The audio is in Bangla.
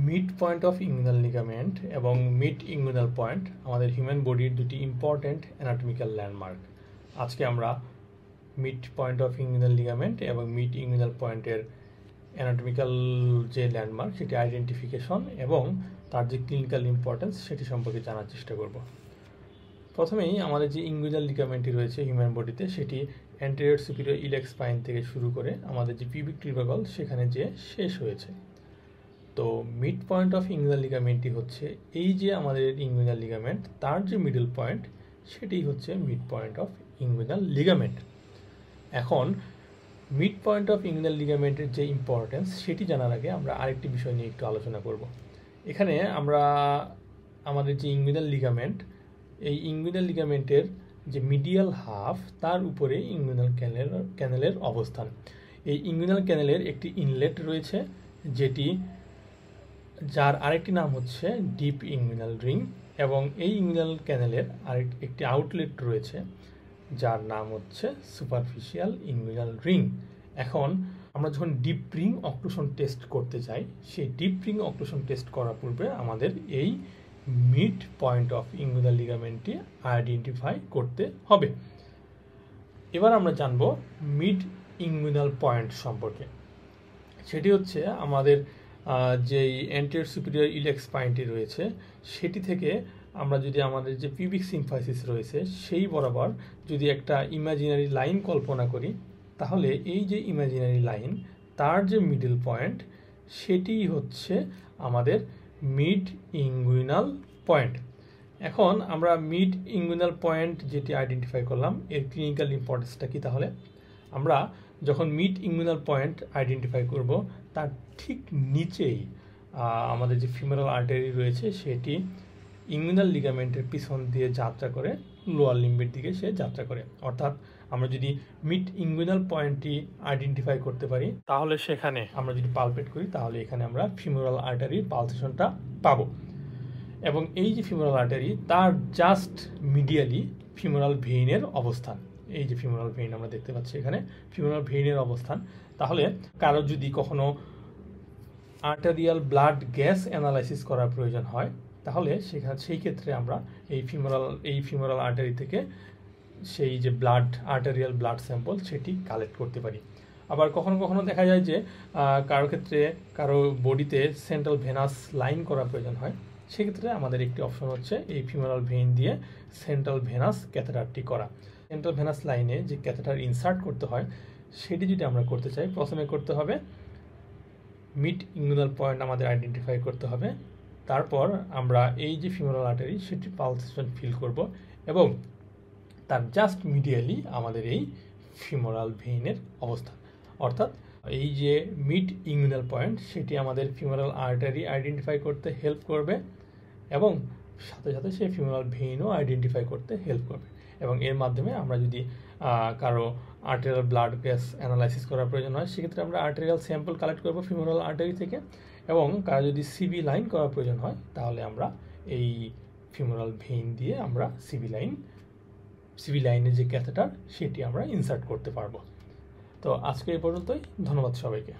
মিড পয়েন্ট অফ ইংগুইনাল লিগামেন্ট এবং মিড ইংগুইনাল পয়েন্ট আমাদের হিউম্যান বডির দুটি ইম্পর্ট্যান্ট অ্যানাটমিক্যাল ল্যান্ডমার্ক। আজকে আমরা মিড পয়েন্ট অফ ইংগুইনাল লিগামেন্ট এবং মিড ইংগুইনাল পয়েন্টের অ্যানাটমিক্যাল যে ল্যান্ডমার্ক সেটি আইডেন্টিফিকেশন এবং তার যে ক্লিনিক্যাল ইম্পর্টেন্স সেটি সম্পর্কে জানার চেষ্টা করব। প্রথমেই আমাদের যে ইংগুইনাল লিগামেন্টটি রয়েছে হিউম্যান বডিতে সেটি অ্যান্টেরিয়র সুপিরিয়র ইলেক্স স্পাইন থেকে শুরু করে আমাদের যে পিউবিক টিউবারকল সেখানে যে শেষ হয়েছে। তো মিড পয়েন্ট অফ ইংগুইনাল লিগামেন্টটি হচ্ছে এই যে আমাদের ইংগুইনাল লিগামেন্ট তার যে মিডল পয়েন্ট সেটি হচ্ছে মিড পয়েন্ট অফ ইংগুইনাল লিগামেন্ট। এখন মিড পয়েন্ট অফ ইংগুইনাল লিগামেন্টের যে ইম্পর্টেন্স সেটি জানার আগে আমরা আরেকটি বিষয় নিয়ে একটু আলোচনা করব। এখানে আমরা আমাদের যে ইংগুইনাল লিগামেন্ট, এই ইংগুইনাল লিগামেন্টের যে মিডিয়াল হাফ তার উপরে ইংগুইনাল ক্যানেলের অবস্থান। এই ইংগুইনাল ক্যানেলের একটি ইনলেট রয়েছে যার আরেকটি নাম হচ্ছে ডিপ ইংগুইনাল রিং, এবং এই ইংগুইনাল ক্যানেলের একটি আউটলেট রয়েছে যার নাম হচ্ছে সুপারফিশিয়াল ইংগুইনাল রিং। এখন আমরা যখন ডিপ রিং অক্লুশন টেস্ট করতে চাই, সেই ডিপ রিং অক্লুশন টেস্ট করার পূর্বে আমাদের এই মিড পয়েন্ট অফ ইংগুইনাল লিগামেন্টটি আইডেন্টিফাই করতে হবে। এবার আমরা জানব মিড ইংগুইনাল পয়েন্ট সম্পর্কে। সেটি হচ্ছে আমাদের যেই অ্যান্টেরিয়র সুপিরিয়র ইলেক্স স্পাইনটি রয়েছে সেটি থেকে আমরা যদি আমাদের যে পিউবিক সিম্ফাইসিস রয়েছে সেই বরাবর যদি একটা ইমাজিনারি লাইন কল্পনা করি, তাহলে এই যে ইমাজিনারি লাইন তার যে মিডল পয়েন্ট সেটি হচ্ছে আমাদের মিড ইংগুইনাল পয়েন্ট। এখন আমরা মিড ইংগুইনাল পয়েন্ট যেটি আইডেন্টিফাই করলাম এর ক্লিনিক্যাল ইম্পর্টেন্সটা কি? তাহলে আমরা যখন মিড ইংগুইনাল পয়েন্ট আইডেন্টিফাই করব তার ঠিক নিচেই আমাদের যে ফিমোরাল আর্টারি রয়েছে সেটি ইংগুইনাল লিগামেন্টের পিছন দিয়ে যাত্রা করে লোয়ার লিম্বের দিকে সে যাত্রা করে। অর্থাৎ আমরা যদি মিড ইংগুইনাল পয়েন্টটি আইডেন্টিফাই করতে পারি তাহলে সেখানে আমরা যদি পালপেট করি তাহলে এখানে আমরা ফিমোরাল আর্টারির পালসেশনটা পাবো। এবং এই যে ফিমোরাল আর্টারি তার জাস্ট মিডিয়ালি ফিমোরাল ভেইনের অবস্থান। এই যে ফিমোরাল ভেইন আমরা দেখতে পাচ্ছি এখানে ফিমোরাল ভেইনের অবস্থান। তাহলে কারো যদি কখনো আর্টারিয়াল ব্লাড গ্যাস অ্যানালাইসিস করার প্রয়োজন হয় তাহলে সেই ক্ষেত্রে আমরা এই ফিমোরাল আর্টারি থেকে সেই যে আর্টারিয়াল ব্লাড স্যাম্পল সেটি কালেক্ট করতে পারি। আবার কখনো কখনো দেখা যায় যে কারো বডিতে সেন্ট্রাল ভেনাস লাইন করার প্রয়োজন হয়, সেক্ষেত্রে আমাদের একটি অপশন হচ্ছে এই ফিমোরাল ভেইন দিয়ে সেন্ট্রাল ভেনাস ক্যাথেটারটি করা। সেন্ট্রাল ভেনাস লাইনে যে ক্যাথেটার ইনসার্ট করতে হয় সেটি যদি আমরা করতে চাই, প্রথমে করতে হবে মিড ইংগুইনাল পয়েন্ট আমাদের আইডেন্টিফাই করতে হবে। তারপর আমরা এই যে ফিমোরাল আর্টারি সেটি পালসেশন ফিল করব এবং তার জাস্ট মিডিয়ালি আমাদের এই ফিমোরাল ভেইনের অবস্থান। অর্থাৎ এই যে মিড ইংগুইনাল পয়েন্ট সেটি আমাদের ফিমোরাল আর্টারি আইডেন্টিফাই করতে হেল্প করবে এবং সাথে সাথে সেই ফিমোরাল ভেইনও আইডেন্টিফাই করতে হেল্প করবে। এবং এর মাধ্যমে আমরা যদি কারো আর্টেরিয়াল ব্লাড গ্যাস অ্যানালাইসিস করার প্রয়োজন হয় সেক্ষেত্রে আমরা আর্টেরিয়াল স্যাম্পল কালেক্ট করব ফিমোরাল আর্টারি থেকে, এবং কারো যদি সিবি লাইন করার প্রয়োজন হয় তাহলে আমরা এই ফিমোরাল ভেইন দিয়ে আমরা সিবি লাইনের যে ক্যাথেটার সেটি আমরা ইনসার্ট করতে পারবো। তো আজকে এই পর্যন্তই, ধন্যবাদ সবাইকে।